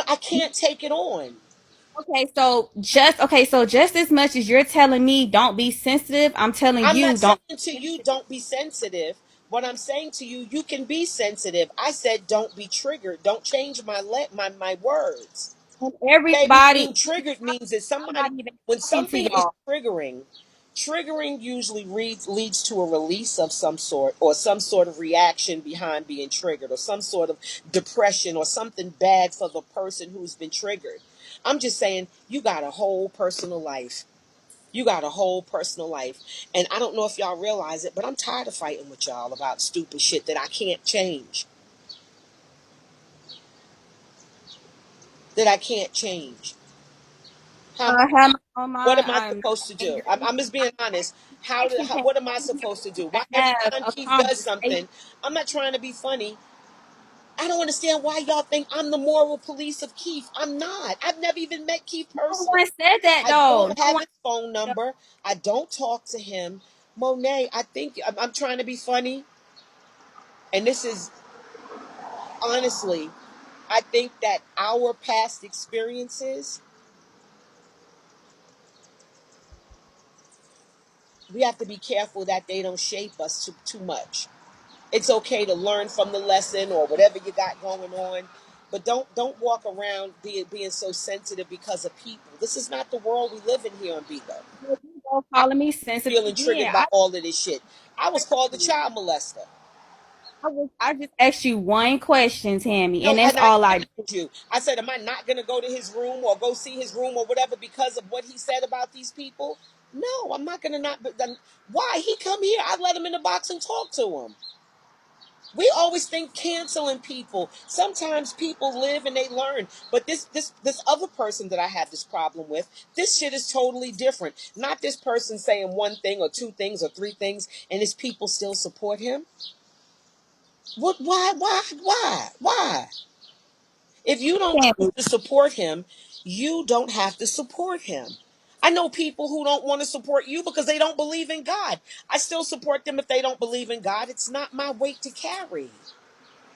I can't take it on. So just as much as you're telling me don't be sensitive, I'm telling I'm not you don't saying to be you sensitive. don't be sensitive. What I'm saying to you, you can be sensitive. I said don't be triggered. Don't change my words. And Baby, everybody, being triggered means that I'm somebody, not even when talking to something is y'all. triggering usually leads to a release of some sort, or some sort of reaction behind being triggered, or some sort of depression, or something bad for the person who's been triggered. I'm just saying, you got a whole personal life. You got a whole personal life. And I don't know if y'all realize it, but I'm tired of fighting with y'all about stupid shit that I can't change. That I can't change. How I have my own What mind. am I I'm not supposed to do? angry. I'm just being honest. Conversation can What am I supposed to do? Why every have time a Keith does conversation. something, I'm not trying to be funny. I don't understand why y'all think I'm the moral police of Keith. I'm not. I've never even met Keith No personally. one said that I though. don't No have one his phone said that. number. I don't talk to him. Monet, I think I'm trying to be funny, and this is honestly, I think that our past experiences, we have to be careful that they don't shape us too much. It's okay to learn from the lesson or whatever you got going on, but don't walk around being so sensitive because of people. This is not the world we live in here on Bigo. You go I'm calling me sensitive feeling again. triggered by all of this shit. I was called a child molester. I just asked you one question, Tammy, No, and that's and I all I did. answered you. I said, am I not going to go to his room or go see his room or whatever because of what he said about these people? No, I'm not going to not. Why? He come here. I let him in the box and talk to him. We always think canceling people. Sometimes people live and they learn. But this other person that I have this problem with, this shit is totally different. Not this person saying one thing or two things or three things, and his people still support him. What? Why? If you don't choose Tammy, to support him, you don't have to support him. I know people who don't want to support you because they don't believe in God. I still support them if they don't believe in God. It's not my weight to carry.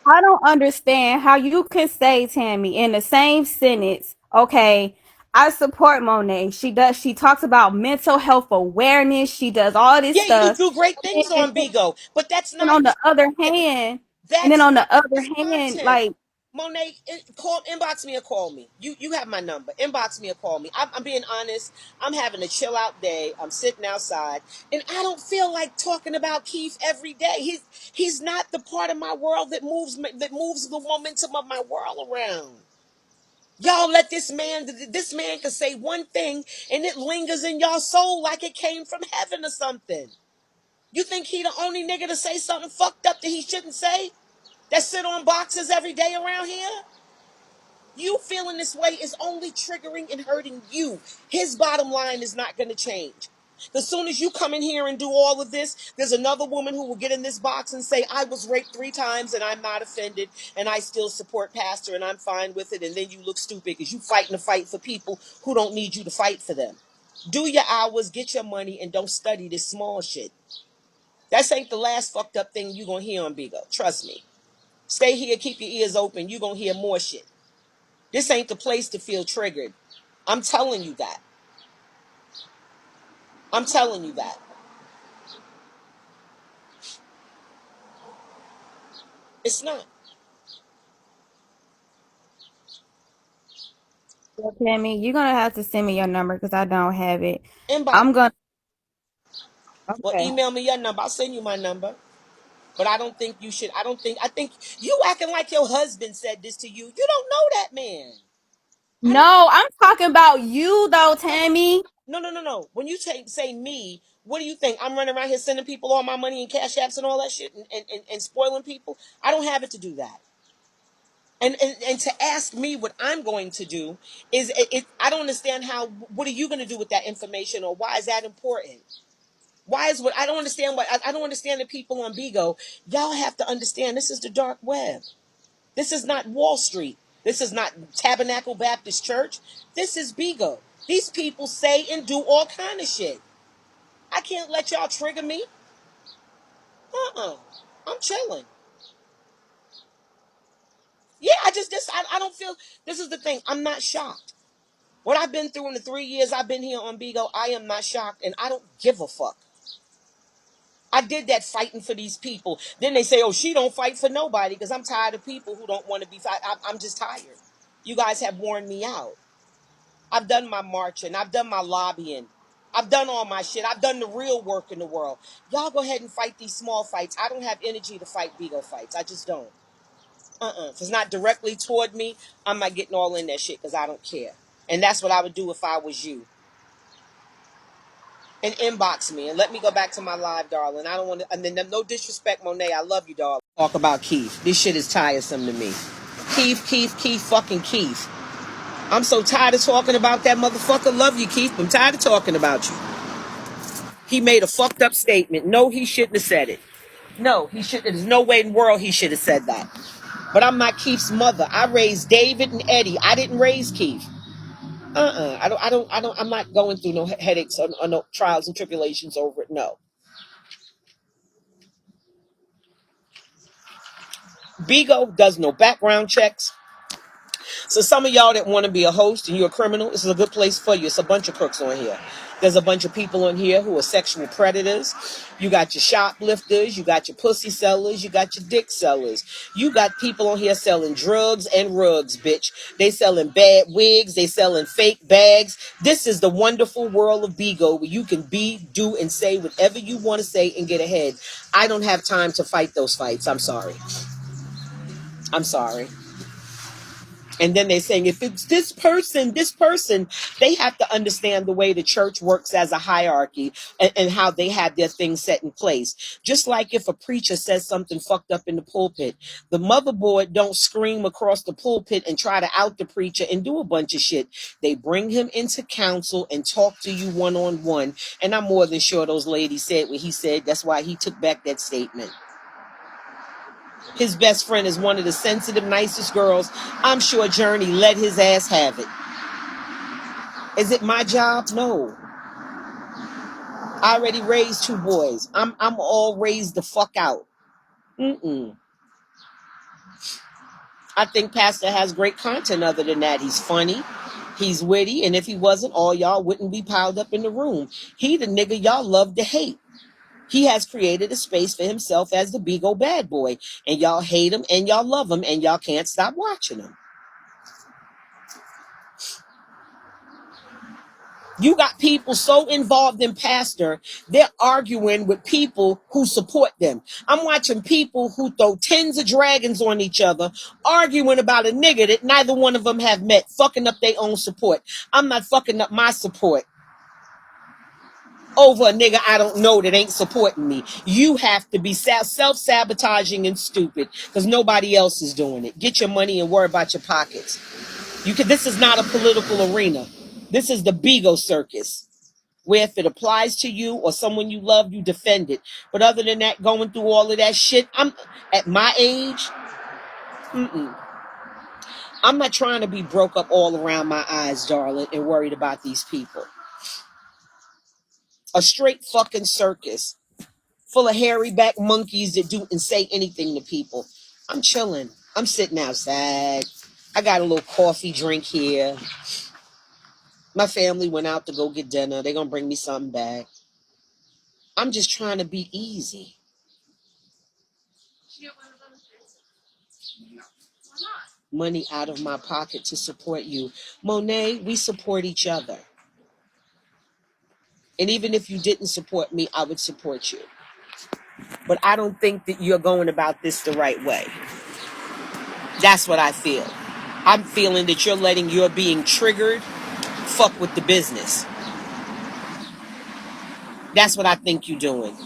I don't understand how you can say, Tammy, in the same sentence, okay, I support Monet. She talks about mental health awareness. She does all this Yeah, you stuff. do great And things then, on Bigo, but that's and not on the his other content. hand, and then That's on not the other his hand, content. like, Monet, call, inbox me or call me. You have my number. Inbox me or call me. I'm being honest. I'm having a chill out day. I'm sitting outside, and I don't feel like talking about Keith every day. He's not the part of my world that moves the momentum of my world around. Y'all let this man could say one thing and it lingers in y'all soul like it came from heaven or something. You think he the only nigga to say something fucked up that he shouldn't say? That sit on boxes every day around here? You feeling this way is only triggering and hurting you. His bottom line is not going to change. As soon as you come in here and do all of this, there's another woman who will get in this box and say, I was raped 3 times and I'm not offended and I still support Pastor and I'm fine with it. And then you look stupid because you fighting a fight for people who don't need you to fight for them. Do your hours, get your money, and don't study this small shit. That ain't the last fucked up thing you gonna hear on Bigo. Trust me. Stay here, keep your ears open. You gonna hear more shit. This ain't the place to feel triggered. I'm telling you that. I'm telling you that. It's not. Tammy, you're gonna have to send me your number because I don't have it. Inbox. I'm gonna. Well, Okay. email me your number. I'll send you my number. But I don't think you should. I think you acting like your husband said this to you. You don't know that man. I don't. No, I'm talking about you though, Tammy. No. When you say me, what do you think? I'm running around here sending people all my money and cash apps and all that shit and spoiling people? I don't have it to do that. And to ask me what I'm going to do is I don't understand how. What are you going to do with that information, or why is that important? Why is what I don't understand what I don't understand the people on Bigo. Y'all have to understand this is the dark web. This is not Wall Street. This is not Tabernacle Baptist Church. This is Bigo. These people say and do all kind of shit. I can't let y'all trigger me. I'm chilling. Yeah, I don't feel, this is the thing. I'm not shocked. What I've been through in the 3 years I've been here on Bigo, I am not shocked, and I don't give a fuck. I did that fighting for these people. Then they say, oh, she don't fight for nobody, because I'm tired of people who don't want to be fight. I'm just tired. You guys have worn me out. I've done my marching. I've done my lobbying. I've done all my shit. I've done the real work in the world. Y'all go ahead and fight these small fights. I don't have energy to fight Bigo fights. I just don't. If it's not directly toward me, I'm not getting all in that shit because I don't care. And that's what I would do if I was you. And inbox me and let me go back to my live, darling. I don't want to, and then no disrespect, Monet. I love you, darling. Talk about Keith. This shit is tiresome to me. Keith, fucking Keith. I'm so tired of talking about that motherfucker. Love you, Keith. I'm tired of talking about you. He made a fucked up statement. No, he shouldn't have said it. No, he shouldn't. There's no way in the world he should have said that. But I'm not Keith's mother. I raised David and Eddie. I didn't raise Keith. I'm not going through no headaches or no trials and tribulations over it. No. Bigo does no background checks. So some of y'all that want to be a host and you're a criminal, this is a good place for you. It's a bunch of crooks on here. There's a bunch of people on here who are sexual predators. You got your shoplifters, you got your pussy sellers, you got your dick sellers. You got people on here selling drugs and rugs, bitch. They selling bad wigs, they selling fake bags. This is the wonderful world of Bigo where you can be, do, and say whatever you want to say and get ahead. I don't have time to fight those fights. I'm sorry. And then they're saying, if it's this person, they have to understand the way the church works as a hierarchy and how they have their things set in place. Just like if a preacher says something fucked up in the pulpit, the motherboard don't scream across the pulpit and try to out the preacher and do a bunch of shit. They bring him into counsel and talk to you one-on-one. And I'm more than sure those ladies said what he said. That's why he took back that statement. His best friend is one of the sensitive, nicest girls. I'm sure Journey let his ass have it. Is it my job? No. I already raised 2 boys. I'm all raised the fuck out. I think Pastor has great content other than that. He's funny. He's witty. And if he wasn't, all y'all wouldn't be piled up in the room. He the nigga y'all love to hate. He has created a space for himself as the Bigo bad boy. And y'all hate him and y'all love him and y'all can't stop watching him. You got people so involved in Pastor, they're arguing with people who support them. I'm watching people who throw tens of dragons on each other, arguing about a nigga that neither one of them have met, fucking up their own support. I'm not fucking up my support over a nigga I don't know that ain't supporting me. You have to be self-sabotaging and stupid because nobody else is doing it. Get your money and worry about your pockets. This is not a political arena. This is the Bigo circus, where if it applies to you or someone you love, you defend it. But other than that, going through all of that shit, I'm at my age, I'm not trying to be broke up all around my eyes, darling, and worried about these people. A straight fucking circus full of hairy back monkeys that do and say anything to people. I'm chilling. I'm sitting outside. I got a little coffee drink here. My family went out to go get dinner. They're going to bring me something back. I'm just trying to be easy. Money out of my pocket to support you. Monet, we support each other. And even if you didn't support me, I would support you. But I don't think that you're going about this the right way. That's what I feel. I'm feeling that you're letting your being triggered fuck with the business. That's what I think you're doing.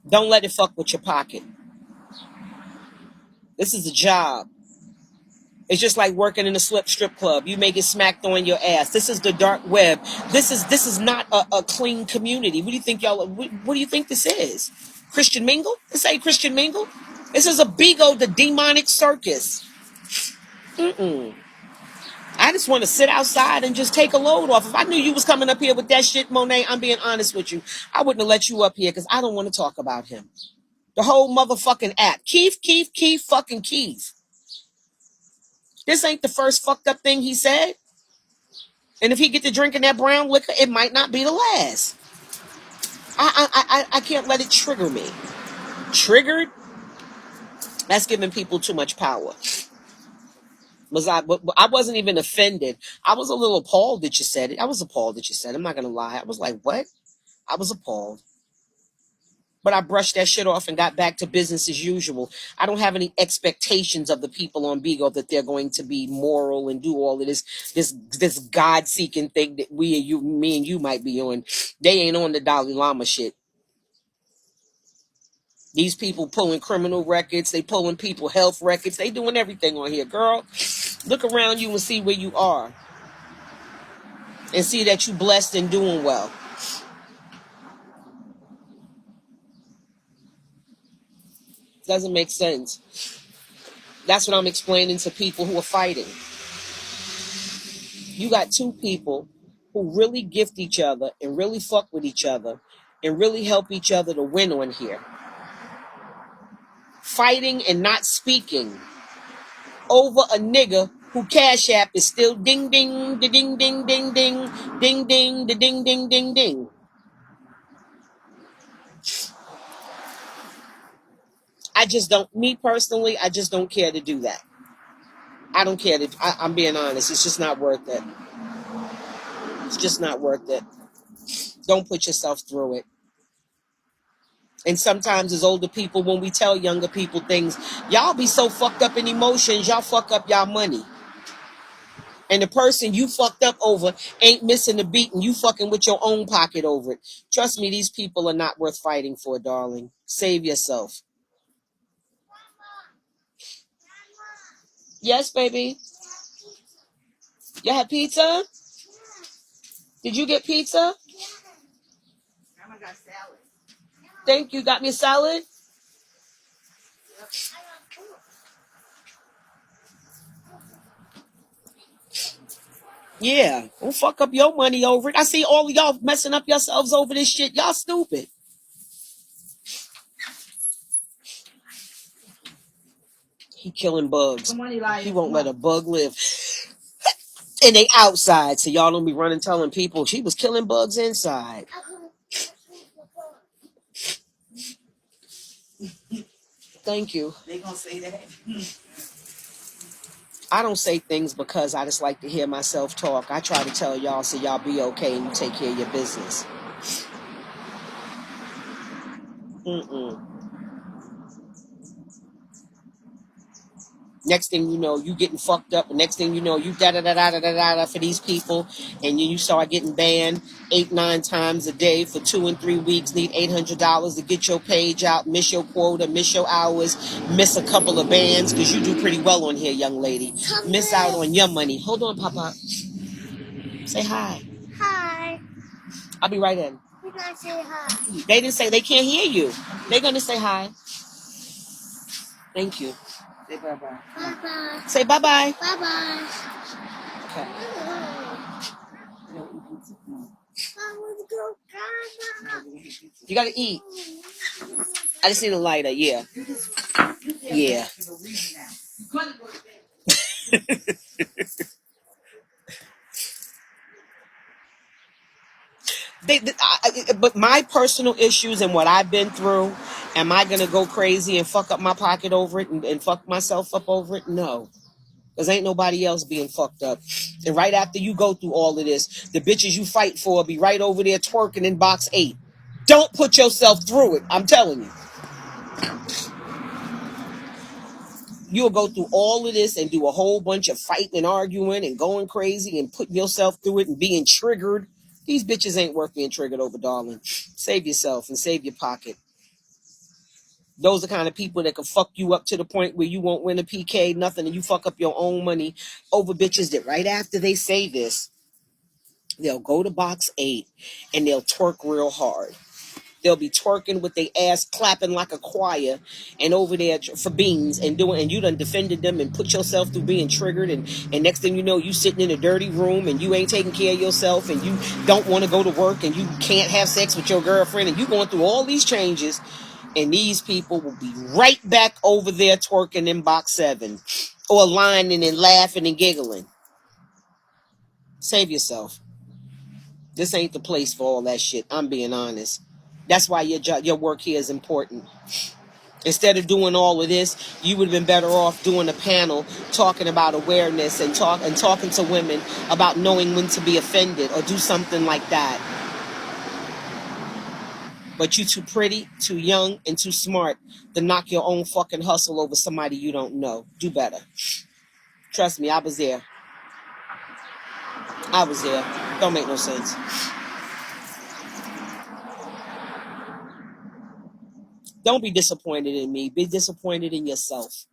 Don't let it fuck with your pocket. This is a job. It's just like working in a strip club. You may get smacked on your ass. This is the dark web. This is not a clean community. What do you think y'all? What do you think this is? Christian Mingle? This ain't Christian Mingle. This is a Bigo, the demonic circus. I just want to sit outside and just take a load off. If I knew you was coming up here with that shit, Monet, I'm being honest with you. I wouldn't have let you up here because I don't want to talk about him. The whole motherfucking app. Keith fucking Keith. This ain't the first fucked up thing he said. And if he get to drinking that brown liquor, it might not be the last. I can't let it trigger me. Triggered? That's giving people too much power. I wasn't even offended. I was a little appalled that you said it. I was appalled that you said it. I'm not going to lie. I was like, what? I was appalled. But I brushed that shit off and got back to business as usual. I don't have any expectations of the people on Beagle that they're going to be moral and do all of this God-seeking thing that me and you might be on. They ain't on the Dalai Lama shit. These people pulling criminal records. They pulling people health records. They doing everything on here. Girl, look around you and see where you are. And see that you blessed and doing well. Doesn't make sense. That's what I'm explaining to people who are fighting. You got two people who really gift each other and really fuck with each other and really help each other to win on here. Fighting and not speaking over a nigga who Cash App is still ding ding da ding ding ding ding ding ding da ding ding ding ding. I just don't, me personally, I just don't care to do that. I don't care. I'm being honest. It's just not worth it. It's just not worth it. Don't put yourself through it. And sometimes as older people, when we tell younger people things, y'all be so fucked up in emotions, y'all fuck up y'all money. And the person you fucked up over ain't missing a beat and you fucking with your own pocket over it. Trust me, these people are not worth fighting for, darling. Save yourself. Yes, baby. You had pizza? Did you get pizza? Grandma got salad. Thank you. Got me a salad? Yeah. Don't fuck up your money over it. I see all of y'all messing up yourselves over this shit. Y'all stupid. He killing bugs. He won't let a bug live. And they outside, so y'all don't be running telling people she was killing bugs inside. Thank you. They gonna say that. I don't say things because I just like to hear myself talk. I try to tell y'all so y'all be okay and you take care of your business. Next thing you know, you getting fucked up. And next thing you know, you da-da-da-da-da-da-da for these people. And you start getting banned 8-9 times a day for 2 and 3 weeks. Need $800 to get your page out. Miss your quota, miss your hours. Miss a couple of bands because you do pretty well on here, young lady. Miss out on your money. Hold on, Papa. Say hi. Hi. I'll be right in. You're gonna say hi. They didn't say they can't hear you. They're going to say hi. Thank you. Say bye-bye. Bye-bye. Say bye-bye. Bye-bye. Okay. I want to go, Grandma. You got to eat. I just need a lighter. Yeah. Yeah. But my personal issues and what I've been through, am I going to go crazy and fuck up my pocket over it and fuck myself up over it? No. Because ain't nobody else being fucked up. And right after you go through all of this, the bitches you fight for be right over there twerking in box 8. Don't put yourself through it. I'm telling you. You'll go through all of this and do a whole bunch of fighting and arguing and going crazy and putting yourself through it and being triggered. These bitches ain't worth being triggered over, darling. Save yourself and save your pocket. Those are the kind of people that can fuck you up to the point where you won't win a PK, nothing, and you fuck up your own money over bitches that right after they say this, they'll go to box 8 and they'll twerk real hard. They'll be twerking with their ass clapping like a choir and over there for beans and doing, and you done defended them and put yourself through being triggered. And next thing you know, you sitting in a dirty room and you ain't taking care of yourself and you don't want to go to work and you can't have sex with your girlfriend and you going through all these changes. And these people will be right back over there twerking in box 7 or lining and laughing and giggling. Save yourself. This ain't the place for all that shit. I'm being honest. That's why your work here is important. Instead of doing all of this, you would have been better off doing a panel talking about awareness and talking to women about knowing when to be offended or do something like that. But you too pretty, too young, and too smart to knock your own fucking hustle over somebody you don't know. Do better. Trust me, I was there. I was there. Don't make no sense. Don't be disappointed in me. Be disappointed in yourself.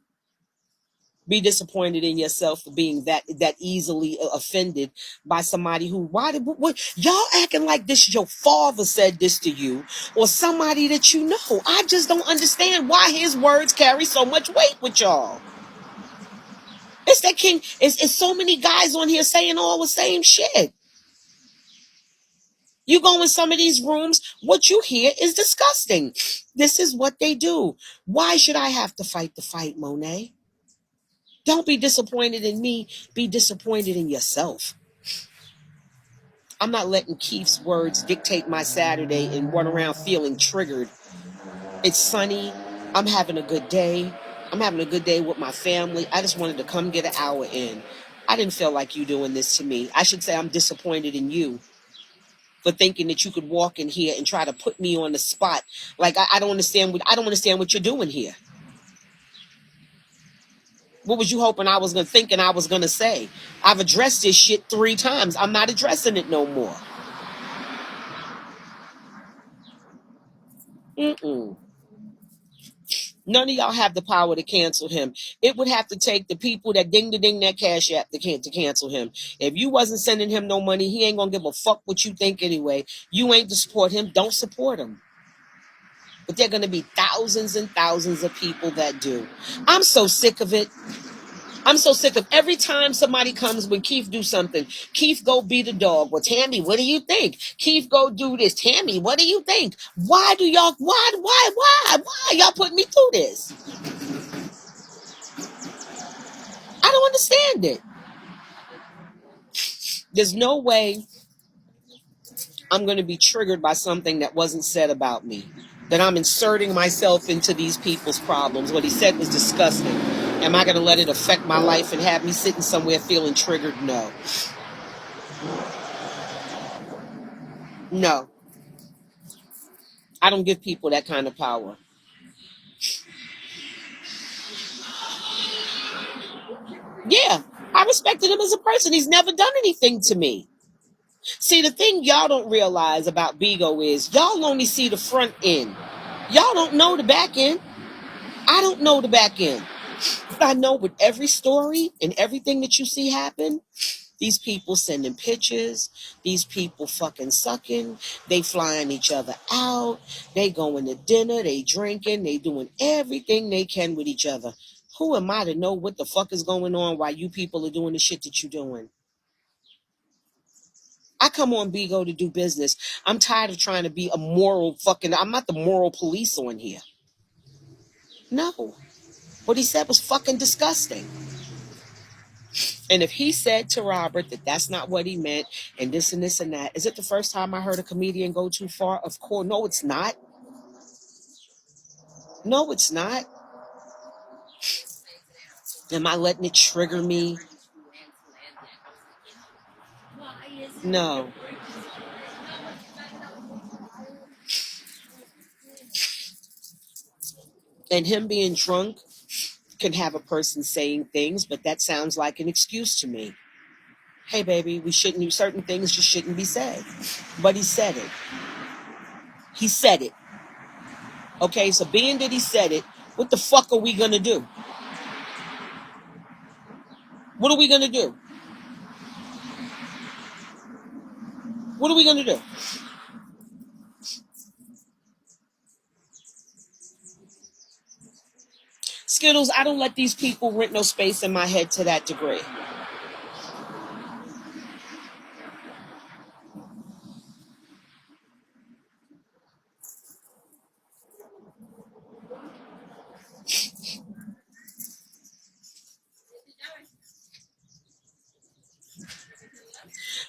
Be disappointed in yourself for being that easily offended by somebody who, what y'all acting like this your father said this to you or somebody that you know. I just don't understand why his words carry so much weight with y'all. It's that king. It's so many guys on here saying all the same shit. You go in some of these rooms, what you hear is disgusting. This is what they do. Why should I have to fight the fight, Monet? Don't be disappointed in me. Be disappointed in yourself. I'm not letting Keith's words dictate my Saturday and run around feeling triggered. It's sunny. I'm having a good day. I'm having a good day with my family. I just wanted to come get an hour in. I didn't feel like you doing this to me. I should say I'm disappointed in you for thinking that you could walk in here and try to put me on the spot. Like I don't understand what you're doing here. What was you hoping I was gonna say? I've addressed this shit 3 times. I'm not addressing it no more. None of y'all have the power to cancel him. It would have to take the people that ding that cash app to cancel him. If you wasn't sending him no money, he ain't gonna give a fuck what you think anyway. You ain't to support him. Don't support him. But there are gonna be thousands and thousands of people that do. I'm so sick of it. I'm so sick of every time somebody comes when Keith do something. Keith go beat a dog. Well, Tammy, what do you think? Keith go do this. Tammy, what do you think? Why y'all put me through this? I don't understand it. There's no way I'm going to be triggered by something that wasn't said about me. That I'm inserting myself into these people's problems. What he said was disgusting. Am I going to let it affect my life and have me sitting somewhere feeling triggered? No. No. I don't give people that kind of power. Yeah, I respected him as a person. He's never done anything to me. See, the thing y'all don't realize about Bigo is y'all only see the front end. Y'all don't know the back end. I don't know the back end. But I know with every story and everything that you see happen, these people sending pictures, these people fucking sucking, they flying each other out, they going to dinner, they drinking, they doing everything they can with each other. Who am I to know what the fuck is going on while you people are doing the shit that you're doing? I come on Bigo to do business. I'm tired of trying to be I'm not the moral police on here. No. What he said was fucking disgusting. And if he said to Robert that that's not what he meant and this and this and that, is it the first time I heard a comedian go too far? Of course. No, it's not. No, it's not. Am I letting it trigger me? No. And him being drunk can have a person saying things, but that sounds like an excuse to me. Hey, baby, certain things just shouldn't be said. But he said it. He said it. Okay, so being that he said it, what the fuck are we going to do? What are we going to do? What are we going to do? Skittles, I don't let these people rent no space in my head to that degree.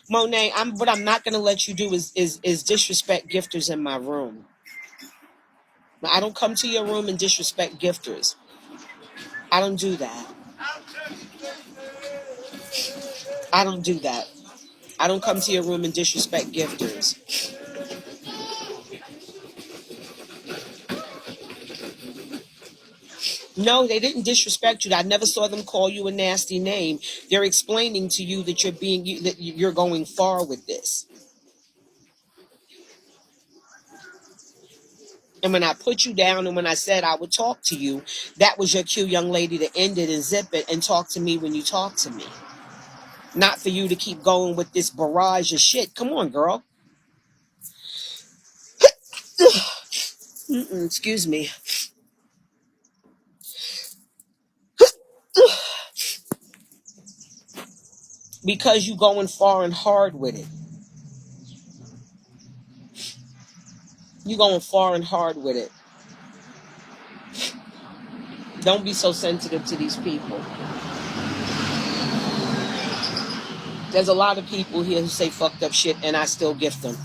Monet, what I'm not gonna let you do is disrespect gifters in my room. I don't come to your room and disrespect gifters. I don't do that. I don't do that. I don't come to your room and disrespect gifters. No, they didn't disrespect you. I never saw them call you a nasty name. They're explaining to you that you're going far with this. And when I put you down and when I said I would talk to you, that was your cue, young lady, to end it and zip it and talk to me when you talk to me. Not for you to keep going with this barrage of shit. Come on, girl. Excuse me. Because you going far and hard with it. You going far and hard with it. Don't be so sensitive to these people. There's a lot of people here who say fucked up shit and I still gift them.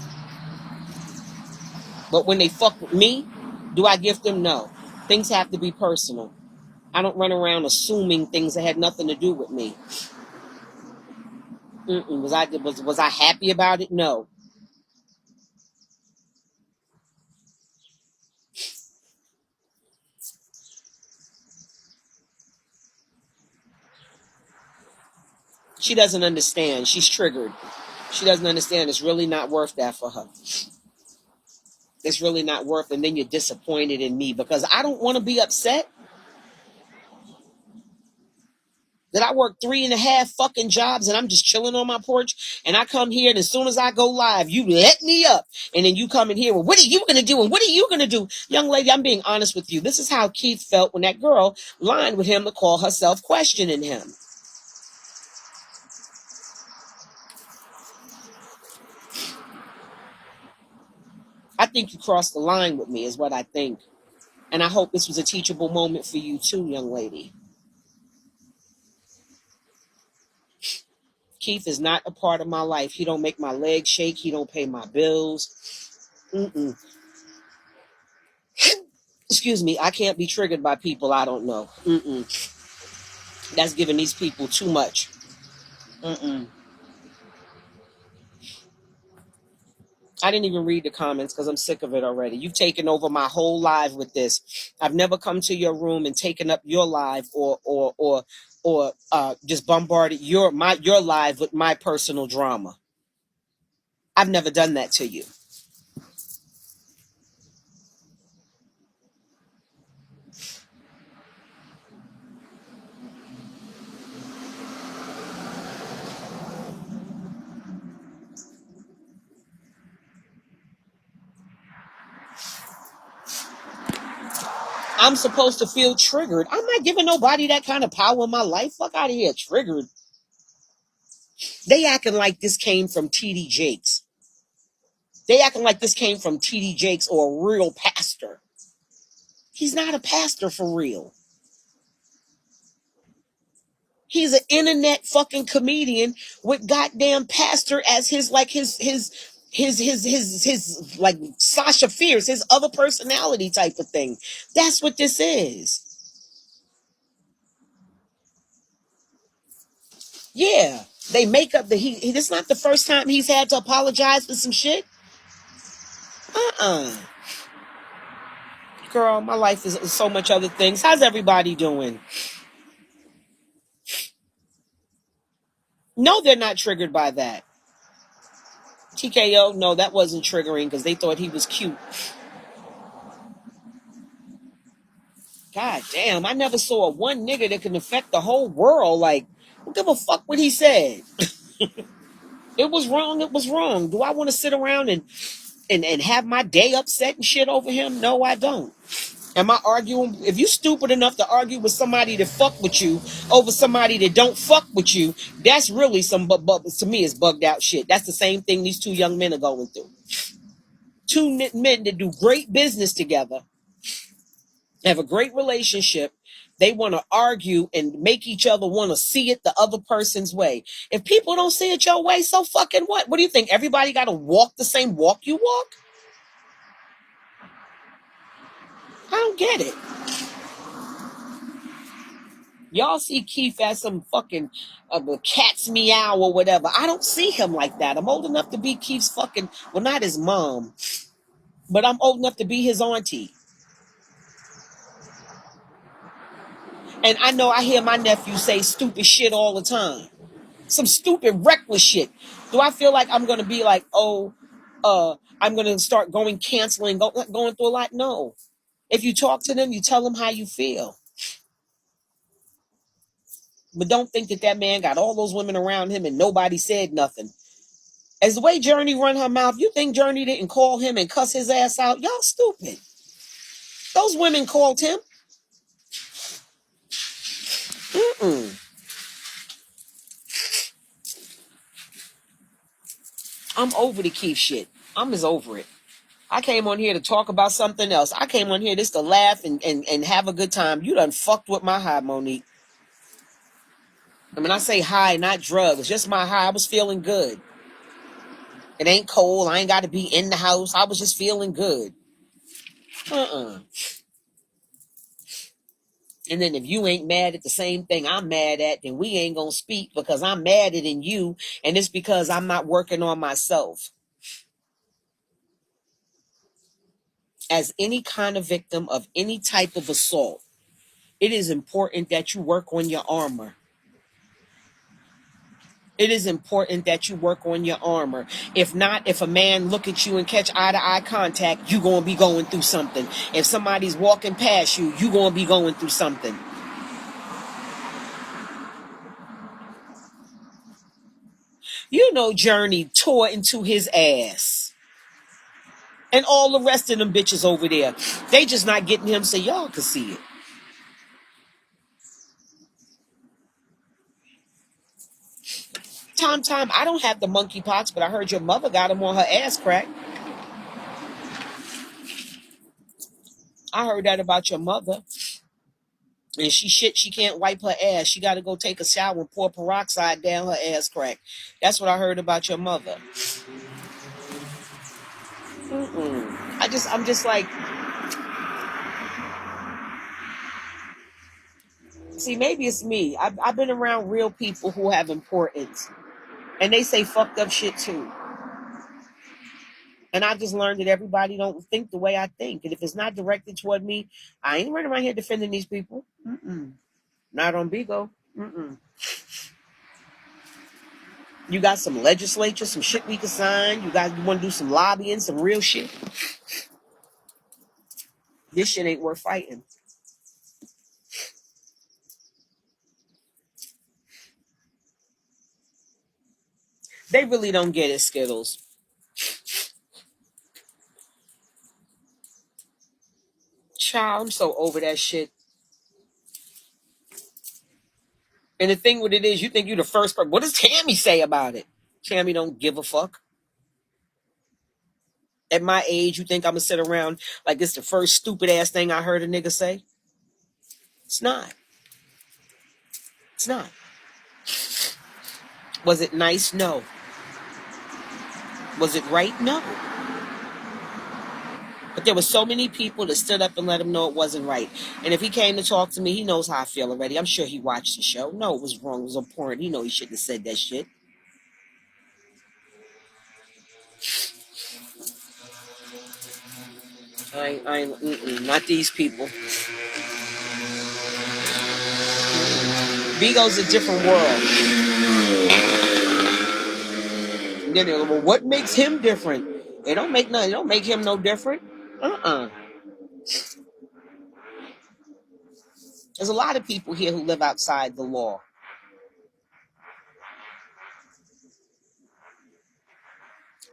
But when they fuck with me, do I gift them? No. Things have to be personal. I don't run around assuming things that had nothing to do with me. Was I happy about it? No. She doesn't understand. She's triggered. She doesn't understand. It's really not worth that for her. It's really not worth it. And then you're disappointed in me because I don't want to be upset that I work 3.5 fucking jobs and I'm just chilling on my porch and I come here and as soon as I go live, you let me up and then you come in here, well, what are you going to do? And what are you going to do? Young lady, I'm being honest with you. This is how Keith felt when that girl lined with him to call herself questioning him. I think you crossed the line with me is what I think. And I hope this was a teachable moment for you too, young lady. Keith is not a part of my life. He don't make my legs shake. He don't pay my bills. Excuse me. I can't be triggered by people I don't know. That's giving these people too much. I didn't even read the comments because I'm sick of it already. You've taken over my whole life with this. I've never come to your room and taken up your life or just bombarded your life with my personal drama. I've never done that to you. I'm supposed to feel triggered. I'm not giving nobody that kind of power in my life. Fuck out of here, triggered. They acting like this came from TD Jakes. They acting like this came from TD Jakes or a real pastor. He's not a pastor for real. He's an internet fucking comedian with goddamn pastor as his like his like Sasha Fierce, his other personality type of thing. That's what this is. Yeah, they make up the this is not the first time he's had to apologize for some shit. Girl, my life is so much other things. How's everybody doing? No, they're not triggered by that. TKO, no, that wasn't triggering because they thought he was cute. God damn, I never saw one nigga that can affect the whole world. Like, don't give a fuck what he said. It was wrong, it was wrong. Do I want to sit around and have my day upset and shit over him? No, I don't. Am I arguing? If you stupid enough to argue with somebody that fuck with you over somebody that don't fuck with you, that's really some, to me, it's bugged out shit. That's the same thing these two young men are going through. Two men that do great business together have a great relationship. They want to argue and make each other want to see it the other person's way. If people don't see it your way, so fucking what? What do you think? Everybody got to walk the same walk you walk? I don't get it. Y'all see Keith as some fucking cat's meow or whatever. I don't see him like that. I'm old enough to be Keith's fucking, well, not his mom, but I'm old enough to be his auntie. And I know I hear my nephew say stupid shit all the time. Some stupid, reckless shit. Do I feel like I'm going to be like, I'm going to start going canceling, going through a lot? No. If you talk to them, you tell them how you feel. But don't think that that man got all those women around him and nobody said nothing. As the way Journey run her mouth, you think Journey didn't call him and cuss his ass out? Y'all stupid. Those women called him. I'm over the Keith shit. I'm just over it. I came on here to talk about something else. I came on here just to laugh and have a good time. You done fucked with my high, Monique. I mean, I say high, not drugs. Just my high. I was feeling good. It ain't cold. I ain't got to be in the house. I was just feeling good. And then if you ain't mad at the same thing I'm mad at, then we ain't going to speak because I'm madder than you. And it's because I'm not working on myself. As any kind of victim of any type of assault, it is important that you work on your armor. It is important that you work on your armor. If not, if a man look at you and catch eye-to-eye contact, you're going to be going through something. If somebody's walking past you, you're going to be going through something. You know Journey tore into his ass. And all the rest of them bitches over there. They just not getting him so y'all can see it. Tom, I don't have the monkeypox, but I heard your mother got him on her ass crack. I heard that about your mother. And she can't wipe her ass. She got to go take a shower and pour peroxide down her ass crack. That's what I heard about your mother. I'm just like, see, maybe it's me. I've been around real people who have importance. And they say fucked up shit too. And I just learned that everybody don't think the way I think. And if it's not directed toward me, I ain't running around here defending these people. Not on Bigo. You got some legislature, some shit we can sign. You want to do some lobbying, some real shit. This shit ain't worth fighting. They really don't get it, Skittles. Child, I'm so over that shit. And the thing with it is, you think you're the first person. What does Tammy say about it? Tammy don't give a fuck. At my age, you think I'm going to sit around like it's the first stupid ass thing I heard a nigga say? It's not. It's not. Was it nice? No. Was it right? No. But there were so many people that stood up and let him know it wasn't right. And if he came to talk to me, he knows how I feel already. I'm sure he watched the show. No, it was wrong. It was important. He know he shouldn't have said that shit. Not these people. Bigo's a different world. And then they're like, well, what makes him different? It don't make nothing. It don't make him no different. There's a lot of people here who live outside the law.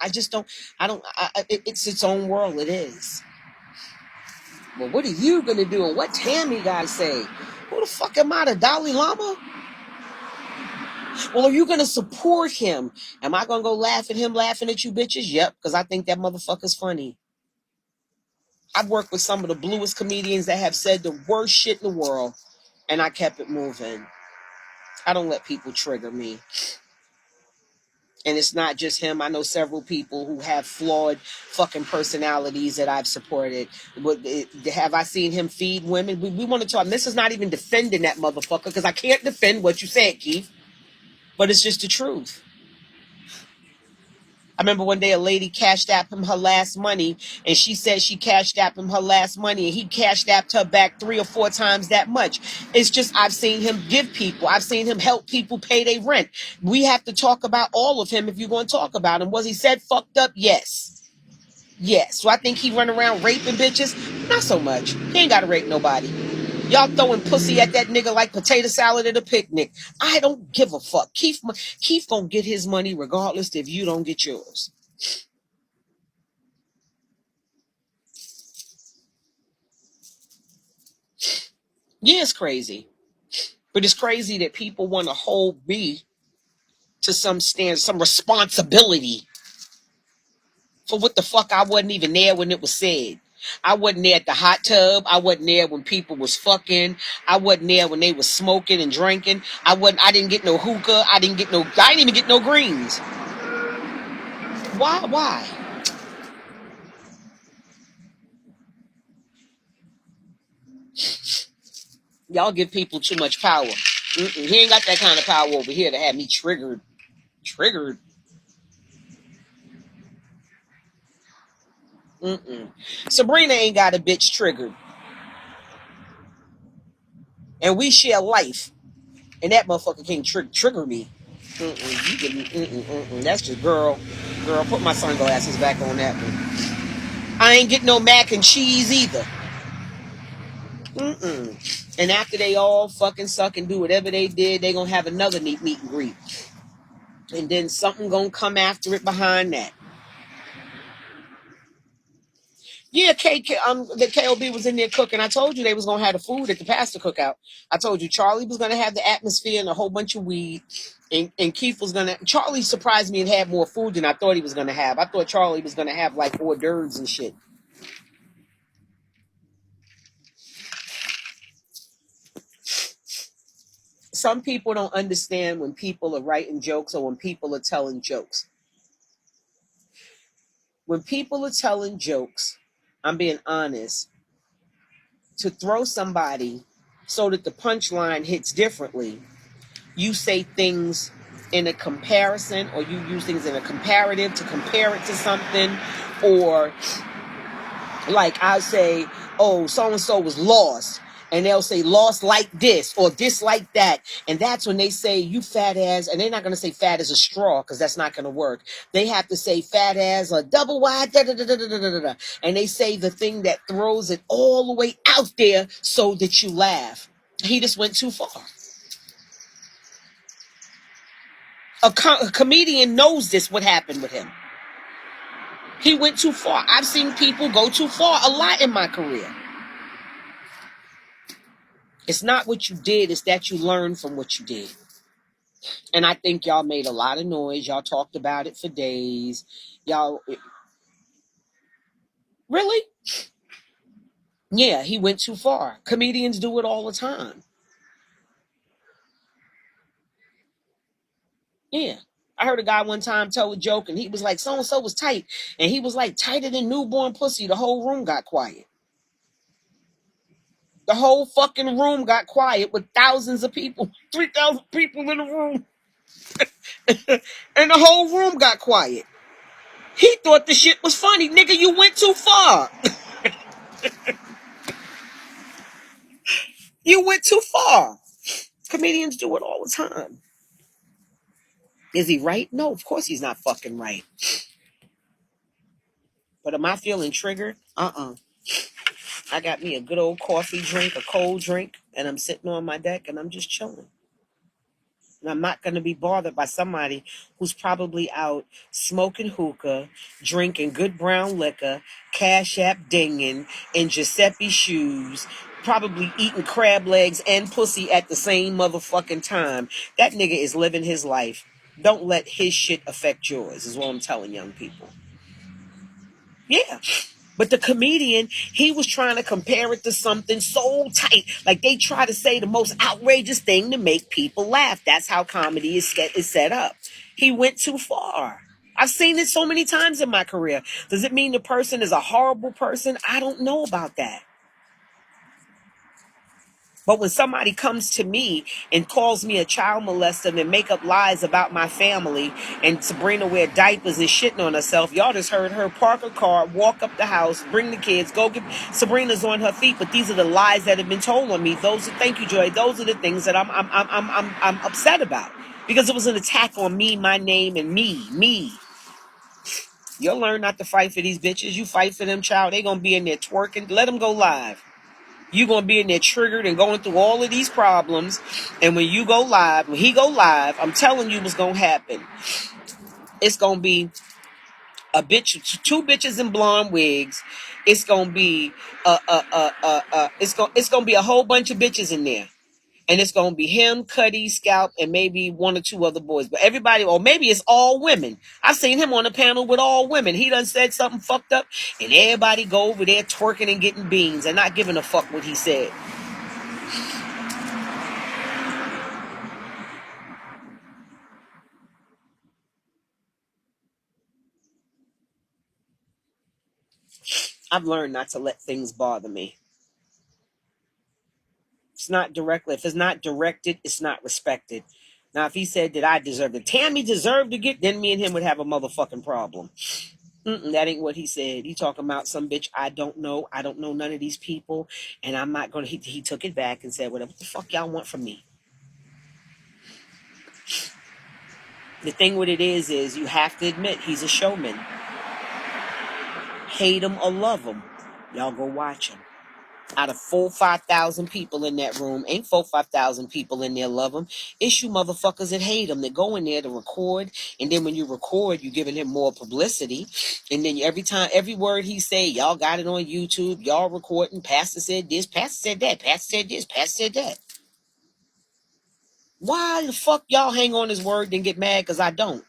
It's its own world. It is. Well, what are you going to do? And what Tammy got to say? Who the fuck am I, the Dalai Lama? Well, are you going to support him? Am I going to go laugh at him laughing at you bitches? Yep, because I think that motherfucker's funny. I've worked with some of the bluest comedians that have said the worst shit in the world, and I kept it moving. I don't let people trigger me. And it's not just him. I know several people who have flawed fucking personalities that I've supported. But have I seen him feed women? We want to talk. And this is not even defending that motherfucker, because I can't defend what you said, Keith. But it's just the truth. I remember one day a lady cashed app him her last money, and she said she cashed app him her last money, and he cashed apped her back 3 or 4 times that much. It's just, I've seen him give people. I've seen him help people pay their rent. We have to talk about all of him if you're going to talk about him. Was he said fucked up? Yes. Yes. So I think he run around raping bitches? Not so much. He ain't got to rape nobody. Y'all throwing pussy at that nigga like potato salad at a picnic. I don't give a fuck. Keith gonna get his money regardless if you don't get yours. Yeah, it's crazy. But it's crazy that people want to hold me to some standard, some responsibility for what the fuck I wasn't even there when it was said. I wasn't there at the hot tub. I wasn't there when people was fucking. I wasn't there when they was smoking and drinking. I didn't get no hookah. I didn't even get no greens. Why? Y'all give people too much power. He ain't got that kind of power over here to have me triggered. Sabrina ain't got a bitch triggered. And we share life. And that motherfucker can't trigger me. You give me, That's just girl, put my sunglasses back on that one. I ain't getting no mac and cheese either. And after they all fucking suck and do whatever they did, they gonna have another neat meet and greet. And then something gonna come after it behind that. Yeah, the KOB was in there cooking. I told you they was gonna have the food at the pastor cookout. I told you Charlie was gonna have the atmosphere and a whole bunch of weed, and Keith was gonna. Charlie surprised me and had more food than I thought he was gonna have. I thought Charlie was gonna have like hors d'oeuvres and shit. Some people don't understand when people are writing jokes or when people are telling jokes. When people are telling jokes, I'm being honest, to throw somebody so that the punchline hits differently, you say things in a comparison, or you use things in a comparative to compare it to something, or like I say, oh, so-and-so was lost, and they'll say lost like this or this like that, and that's when they say you fat ass, and they're not going to say fat as a straw because that's not going to work. They have to say fat as a double wide, and they say the thing that throws it all the way out there so that you laugh. He just went too far. A comedian knows this, what happened with him. He went too far. I've seen people go too far a lot in my career. It's not what you did, it's that you learned from what you did. And I think y'all made a lot of noise. Y'all talked about it for days. Y'all, really? Yeah, he went too far. Comedians do it all the time. Yeah. I heard a guy one time tell a joke, and he was like, so-and-so was tight. And he was like, tighter than newborn pussy. The whole room got quiet. The whole fucking room got quiet with thousands of people, 3,000 people in the room. And the whole room got quiet. He thought the shit was funny. Nigga, you went too far. You went too far. Comedians do it all the time. Is he right? No, of course he's not fucking right. But am I feeling triggered? I got me a good old coffee drink, a cold drink, and I'm sitting on my deck and I'm just chilling. And I'm not going to be bothered by somebody who's probably out smoking hookah, drinking good brown liquor, Cash App dinging, in Giuseppe shoes, probably eating crab legs and pussy at the same motherfucking time. That nigga is living his life. Don't let his shit affect yours, is what I'm telling young people. Yeah. But the comedian, he was trying to compare it to something so tight. Like they try to say the most outrageous thing to make people laugh. That's how comedy is set up. He went too far. I've seen it so many times in my career. Does it mean the person is a horrible person? I don't know about that. But when somebody comes to me and calls me a child molester and make up lies about my family, and Sabrina wear diapers and shitting on herself, y'all just heard her park a car, walk up the house, bring the kids, go get Sabrina's on her feet. But these are the lies that have been told on me. Thank you, Joy. Those are the things that I'm upset about, because it was an attack on me, my name, and me. You'll learn not to fight for these bitches. You fight for them, child. They gonna be in there twerking. Let them go live. You're going to be in there triggered and going through all of these problems. And when you go live, when he go live, I'm telling you what's going to happen. It's going to be a bitch, two bitches in blonde wigs. It's going to be it's going to be a whole bunch of bitches in there. And it's going to be him, Cuddy, Scalp, and maybe one or two other boys. But everybody, or maybe it's all women. I've seen him on a panel with all women. He done said something fucked up, and everybody go over there twerking and getting beans and not giving a fuck what he said. I've learned not to let things bother me. It's not directly. If it's not directed, it's not respected. Now, if he said that I deserved it, Tammy deserved to get, then me and him would have a motherfucking problem. That ain't what he said. He talking about some bitch I don't know. I don't know none of these people, and I'm not going to. He took it back and said, whatever the fuck y'all want from me. The thing with it is you have to admit he's a showman. Hate him or love him, y'all go watch him. Out of 4,000-5,000 people in that room, ain't 4,000-5,000 people in there love him. It's you motherfuckers that hate him, that go in there to record, and then when you record, you're giving him more publicity, and then every word he say, y'all got it on YouTube, y'all recording, Pastor said this, Pastor said that, Pastor said this, Pastor said that. Why the fuck y'all hang on his word and get mad because I don't?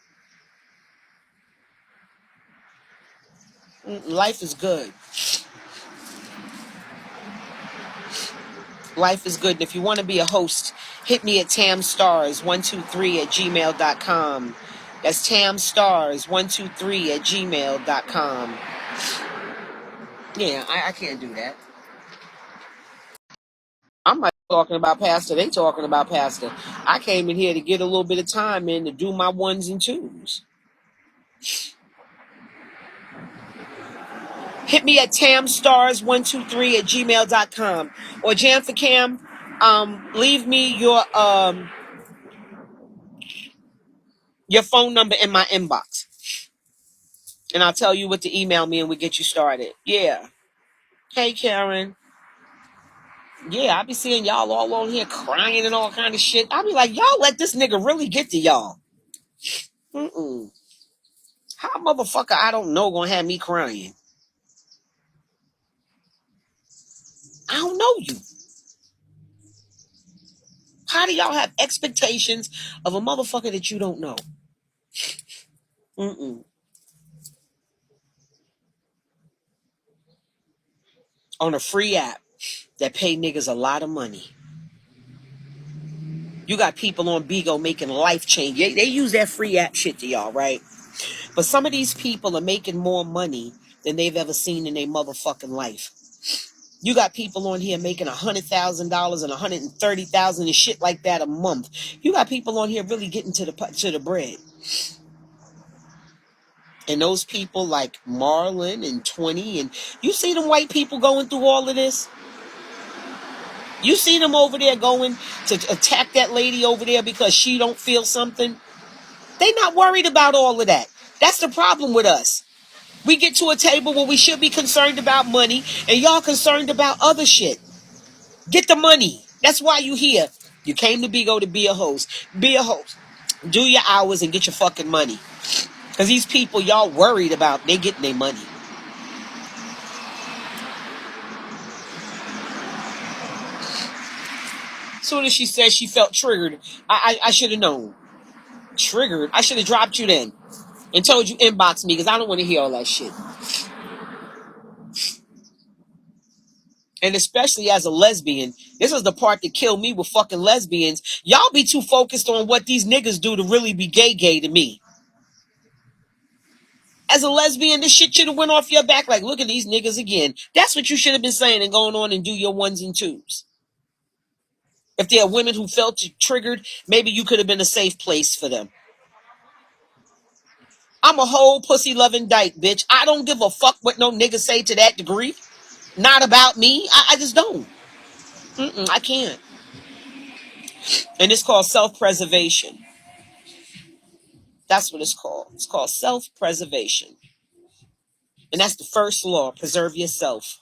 Life is good. Life is good. And if you want to be a host, hit me at tamstars123@gmail.com. That's tamstars123@gmail.com. Yeah, I can't do that. I'm not talking about Pastor. They talking about Pastor. I came in here to get a little bit of time in to do my ones and twos. Hit me at tamstars123@gmail.com. Or Jan for Cam, leave me your phone number in my inbox. And I'll tell you what to email me and we'll get you started. Yeah. Hey, Karen. Yeah, I be seeing y'all all on here crying and all kind of shit. I be like, y'all let this nigga really get to y'all. How motherfucker I don't know gonna have me crying? I don't know you. How do y'all have expectations of a motherfucker that you don't know? On a free app that pay niggas a lot of money. You got people on Bigo making life change. They use that free app shit to y'all, right? But some of these people are making more money than they've ever seen in their motherfucking life. You got people on here making $100,000 and $130,000 and shit like that a month. You got people on here really getting to the bread. And those people like Marlon and 20, and you see them white people going through all of this? You see them over there going to attack that lady over there because she don't feel something? They not worried about all of that. That's the problem with us. We get to a table where we should be concerned about money, and y'all concerned about other shit. Get the money. That's why you here. You came to Bigo to be a host. Be a host. Do your hours and get your fucking money. Because these people y'all worried about, they getting their money. Soon as she said she felt triggered, I should have known. Triggered? I should have dropped you then and told you inbox me, because I don't want to hear all that shit. And especially as a lesbian, this is the part that killed me with fucking lesbians. Y'all be too focused on what these niggas do to really be gay to me. As a lesbian, this shit should have went off your back. Like, look at these niggas again. That's what you should have been saying and going on and do your ones and twos. If there are women who felt triggered, maybe you could have been a safe place for them. I'm a whole pussy loving dyke, bitch. I don't give a fuck what no nigga say to that degree. Not about me. I just don't. I can't. And it's called self-preservation. That's what it's called. It's called self-preservation. And that's the first law. Preserve yourself.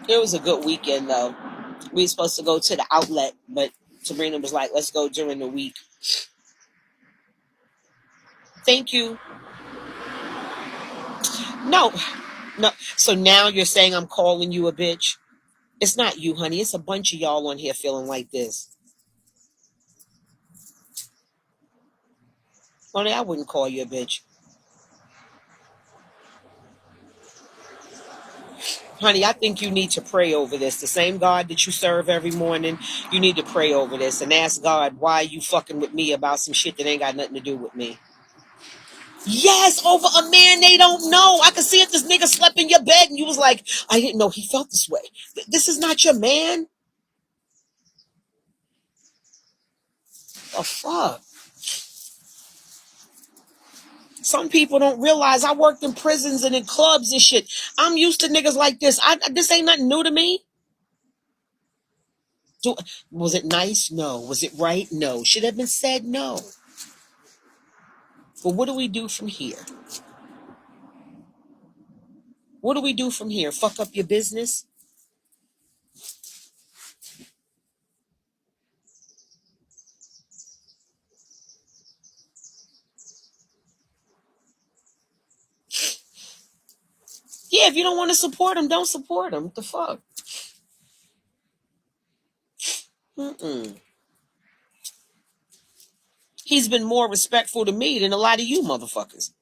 It was a good weekend, though. We were supposed to go to the outlet, but Sabrina was like, let's go during the week. Thank you. No. So now you're saying I'm calling you a bitch? It's not you, honey. It's a bunch of y'all on here feeling like this. Honey, I wouldn't call you a bitch. Honey, I think you need to pray over this. The same God that you serve every morning, you need to pray over this and ask God, why you fucking with me about some shit that ain't got nothing to do with me? Yes, over a man they don't know. I can see if this nigga slept in your bed and you was like, I didn't know he felt this way. This is not your man. The fuck? Some people don't realize I worked in prisons and in clubs and shit. I'm used to niggas like this. This ain't nothing new to me. Was it nice? No. Was it right? No. Should have been said? No. But what do we do from here? What do we do from here? Fuck up your business? Yeah, if you don't want to support him, don't support him. What the fuck? He's been more respectful to me than a lot of you motherfuckers.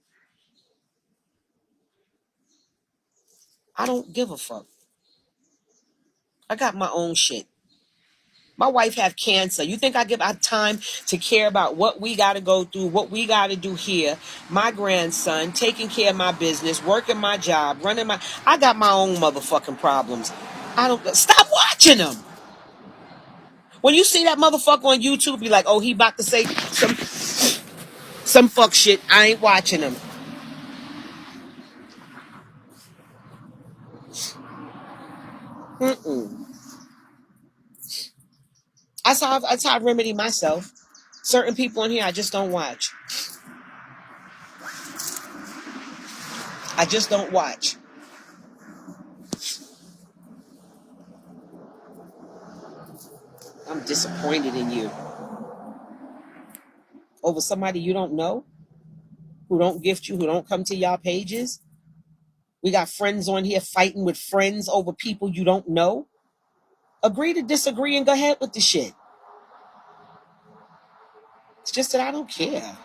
I don't give a fuck. I got my own shit. My wife have cancer. You think I give our time to care about what we got to go through, what we got to do here? My grandson, taking care of my business, working my job, running my... I got my own motherfucking problems. I don't... Stop watching them. When you see that motherfucker on YouTube, be like, oh, he about to say some fuck shit. I ain't watching him. That's how I remedy myself. Certain people in here, I just don't watch. I just don't watch. I'm disappointed in you. Over somebody you don't know? Who don't gift you, who don't come to y'all pages? We got friends on here fighting with friends over people you don't know? Agree to disagree and go ahead with the shit. It's just that I don't care.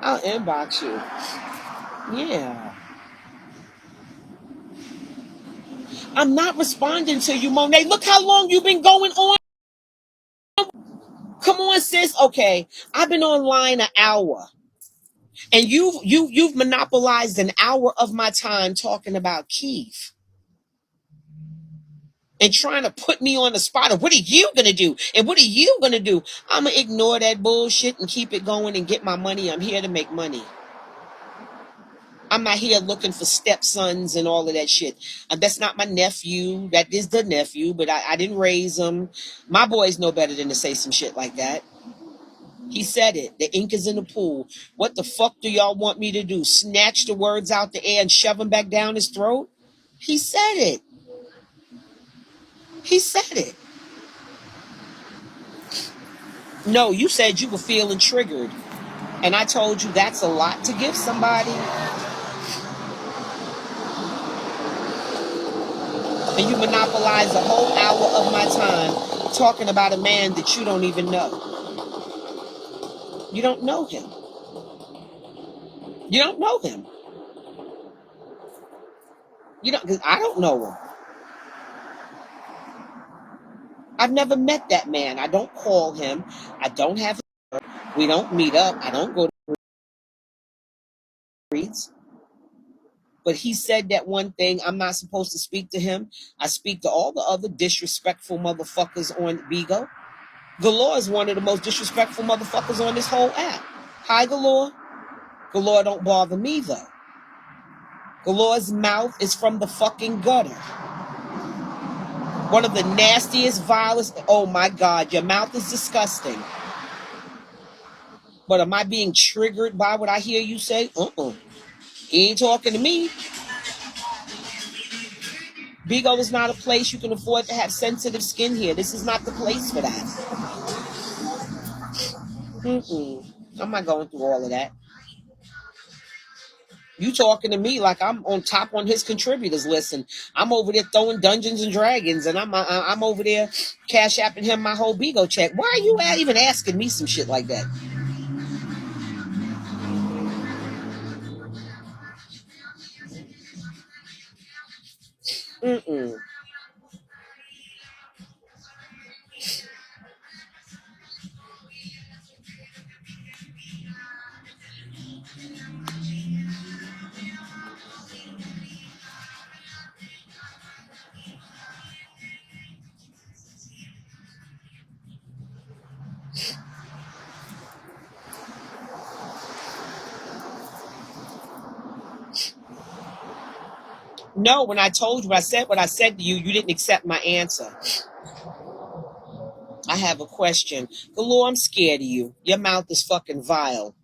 I'll inbox you. Yeah. I'm not responding to you, Monet. Look how long you've been going on. Come on, sis. Okay, I've been online an hour. And you've monopolized an hour of my time talking about Keith. And trying to put me on the spot of what are you going to do? And what are you going to do? I'm going to ignore that bullshit and keep it going and get my money. I'm here to make money. I'm not here looking for stepsons and all of that shit. That's not my nephew. That is the nephew, but I didn't raise him. My boys know better than to say some shit like that. He said it. The ink is in the pool. What the fuck do y'all want me to do? Snatch the words out the air and shove them back down his throat? He said it. He said it. No, you said you were feeling triggered. And I told you that's a lot to give somebody. And you monopolize a whole hour of my time talking about a man that you don't even know. You don't know him. You don't know him. You don't, because I don't know him. I've never met that man. I don't call him. I don't have. We don't meet up. I don't go to streets. But he said that one thing. I'm not supposed to speak to him. I speak to all the other disrespectful motherfuckers on Bigo. Galore is one of the most disrespectful motherfuckers on this whole app. Hi, Galore. Galore don't bother me though. Galore's mouth is from the fucking gutter. One of the nastiest, vilest. Oh my God, your mouth is disgusting. But am I being triggered by what I hear you say? He ain't talking to me. Bigo is not a place you can afford to have sensitive skin here. This is not the place for that. I'm not going through all of that. You talking to me like I'm on top on his contributors list, and I'm over there throwing Dungeons and Dragons, and I'm over there cash apping him my whole Bigo check. Why are you even asking me some shit like that? No, when I told you, what I said to you, you didn't accept my answer. I have a question. Galore, I'm scared of you. Your mouth is fucking vile.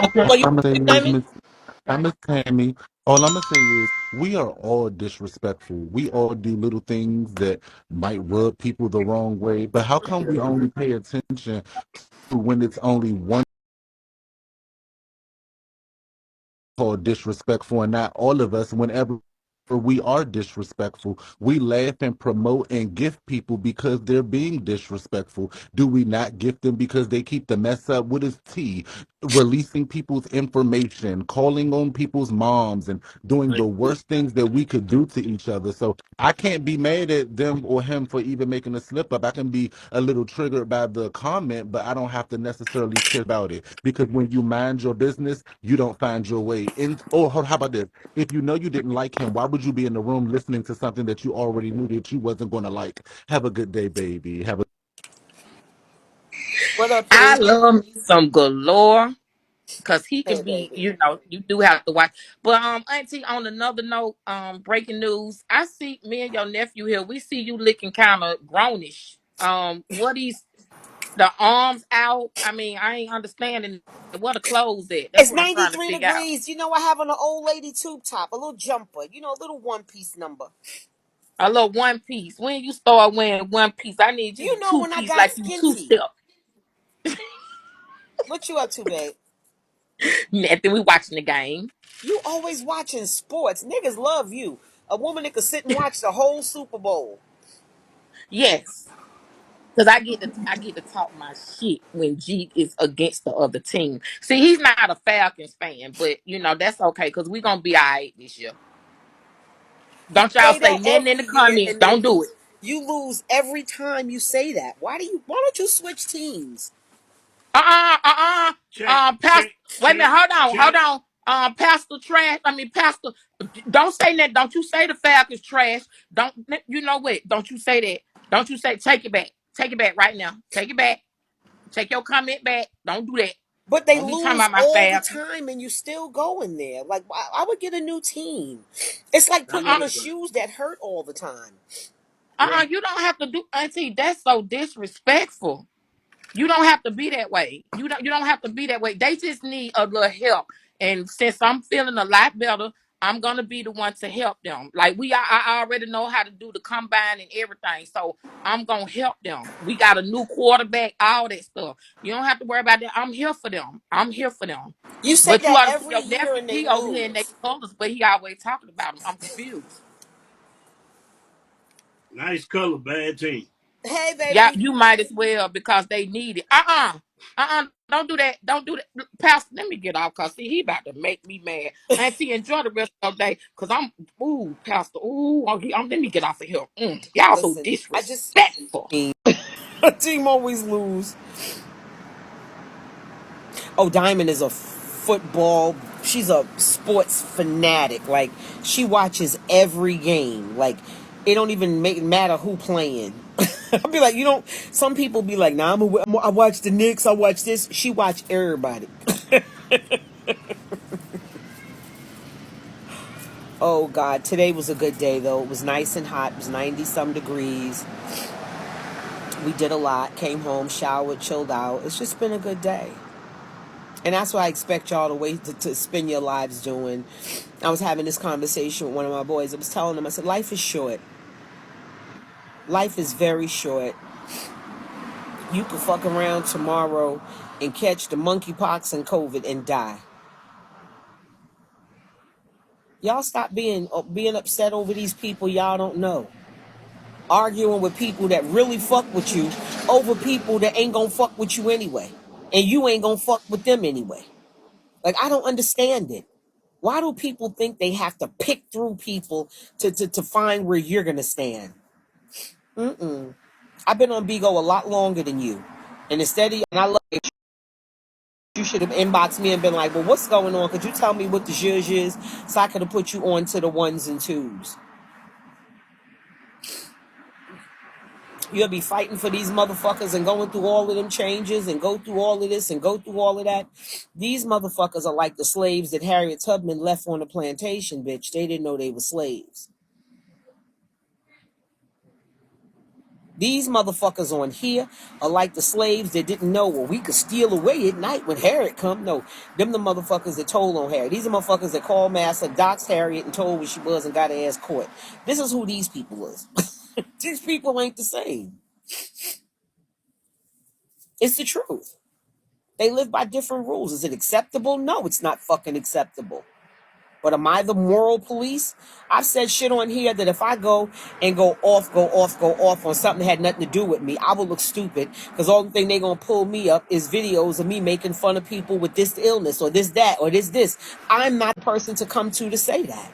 Okay, What do you I'm gonna say is, Miss Miss Tammy. All I'm gonna say is, we are all disrespectful. We all do little things that might rub people the wrong way. But how come we only pay attention to when it's only one called disrespectful, and not all of us? Whenever we are disrespectful, we laugh and promote and gift people because they're being disrespectful. Do we not gift them because they keep the mess up? What is tea? Releasing people's information, calling on people's moms, and doing the worst things that we could do to each other. So I can't be mad at them or him for even making a slip up. I can be a little triggered by the comment, but I don't have to necessarily care about it, because when you mind your business, you don't find your way in. Or how about this? If you know you didn't like him, why would you be in the room listening to something that you already knew that you wasn't going to like? Have a good day, baby. Have a What up, I Three? love me some Galore because he can Hey, be, baby. you do have to watch. But Auntie, on another note, breaking news. I see me and your nephew here. We see you looking kind of grownish. What he's the arms out? I mean, I ain't understanding what the clothes at. That's It's what I'm trying to 93 figure out. degrees. You know, I have on an old lady tube top, a little jumper, a little one piece number. A little one piece. When you start wearing one piece, I need you to You know two when I piece got like you two skinty. step. What you up to, babe? Nothing. We watching the game. You always watching sports. Niggas love you. A woman that could sit and watch the whole Super Bowl. Yes. Cause I get to talk my shit when G is against the other team. See, he's not a Falcons fan, but that's okay because we're gonna be all right this year. You Don't y'all say say that nothing in every the year, comments. and then Don't do it. you lose every time you say that. Why don't you switch teams? Pastor. Wait a minute. Hold on. Pastor trash. I mean, Pastor. Don't say that. Don't you say the Falcons trash. Don't. You know what? Don't you say that. Don't you say. Take it back. Take it back right now. Take it back. Take your comment back. Don't do that. But they Don't be talking lose about my all the Falcons. time, and you still going there. Like I would get a new team. It's like putting on the shoes that hurt all the time. You don't have to do, Auntie. That's so disrespectful. You don't have to be that way. You don't have to be that way. They just need a little help. And since I'm feeling a lot better, I'm gonna be the one to help them. Like I already know how to do the combine and everything, so I'm gonna help them. We got a new quarterback, all that stuff. You don't have to worry about that. I'm here for them. I'm here for them. You say But you that ought to put every your year nephew. and they He over here in their lose. colors, but he always talking about them. I'm confused. Nice color, bad team. Hey, Yeah, baby. you might as well because they need it. Don't do that. Don't do that. Pastor, let me get off because see, he about to make me mad. Auntie, enjoy the rest of the day because Pastor. Let me get off of here. Y'all so Listen, I just disrespectful. a team always lose. Oh, Diamond is a football. She's a sports fanatic. Like she watches every game. Like it don't even matter who playing. I'll be like, you don't. Some people be like, nah, I watch the Knicks. I watch this. She watch everybody. Oh God, today was a good day though. It was nice and hot. It was 90 some degrees. We did a lot. Came home, showered, chilled out. It's just been a good day. And that's what I expect y'all to wait to spend your lives doing. I was having this conversation with one of my boys. I was telling him, I said, life is short. Life is very short. You could fuck around tomorrow and catch the monkeypox and COVID and die. Y'all stop being upset over these people y'all don't know. Arguing with people that really fuck with you over people that ain't gonna fuck with you anyway. And you ain't gonna fuck with them anyway. Like, I don't understand it. Why do people think they have to pick through people to find where you're going to stand? I've been on Bigo a lot longer than you. And instead of, and I love it, you should have inboxed me and been like, well, what's going on? Could you tell me what the zhuzh is so I could have put you on to the ones and twos? You'll be fighting for these motherfuckers and going through all of them changes and go through all of this and go through all of that. These motherfuckers are like the slaves that Harriet Tubman left on the plantation, bitch. They didn't know they were slaves. These motherfuckers on here are like the slaves that didn't know, well, we could steal away at night when Harriet come. No, them the motherfuckers that told on Harriet. These are motherfuckers that called Master, doxed Harriet, and told where she was and got her ass caught. This is who these people is. These people ain't the same. It's the truth. They live by different rules. Is it acceptable? No, it's not fucking acceptable. But am I the moral police? I've said shit on here that if I go and go off on something that had nothing to do with me, I will look stupid because all the thing they gonna pull me up is videos of me making fun of people with this illness or this, that, or this. I'm not the person to come to say that.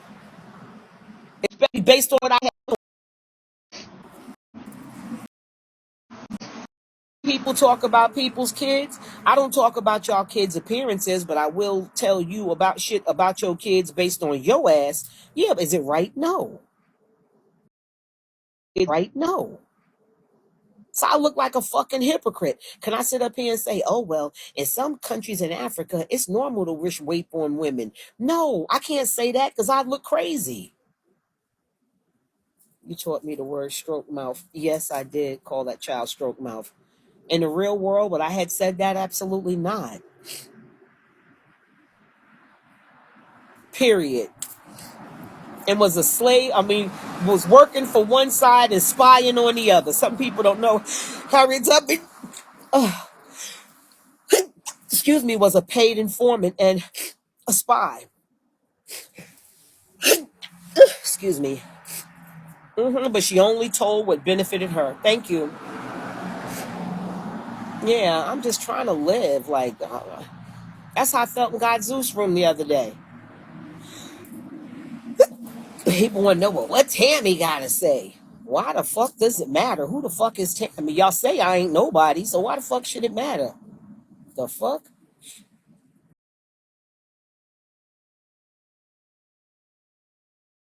Especially based on what I have. People talk about people's kids. I don't talk about y'all kids' appearances, but I will tell you about shit about your kids based on your ass. Yeah, is it right? No. Is it right? No. So I look like a fucking hypocrite. Can I sit up here and say, oh, well, in some countries in Africa, it's normal to wish rape on women? No, I can't say that because I look crazy. You taught me the word stroke mouth. Yes, I did call that child stroke mouth. In the real world, would I had said that? Absolutely not. Period. And was a slave, was working for one side and spying on the other. Some people don't know. Harriet Tubman, excuse me, was a paid informant and a spy. Excuse me. But she only told what benefited her. Thank you. Yeah, I'm just trying to live. Like, that's how I felt in God's Zeus room the other day. People want to know, well, what Tammy got to say? Why the fuck does it matter? Who the fuck is Tammy? Y'all say I ain't nobody, so why the fuck should it matter? The fuck?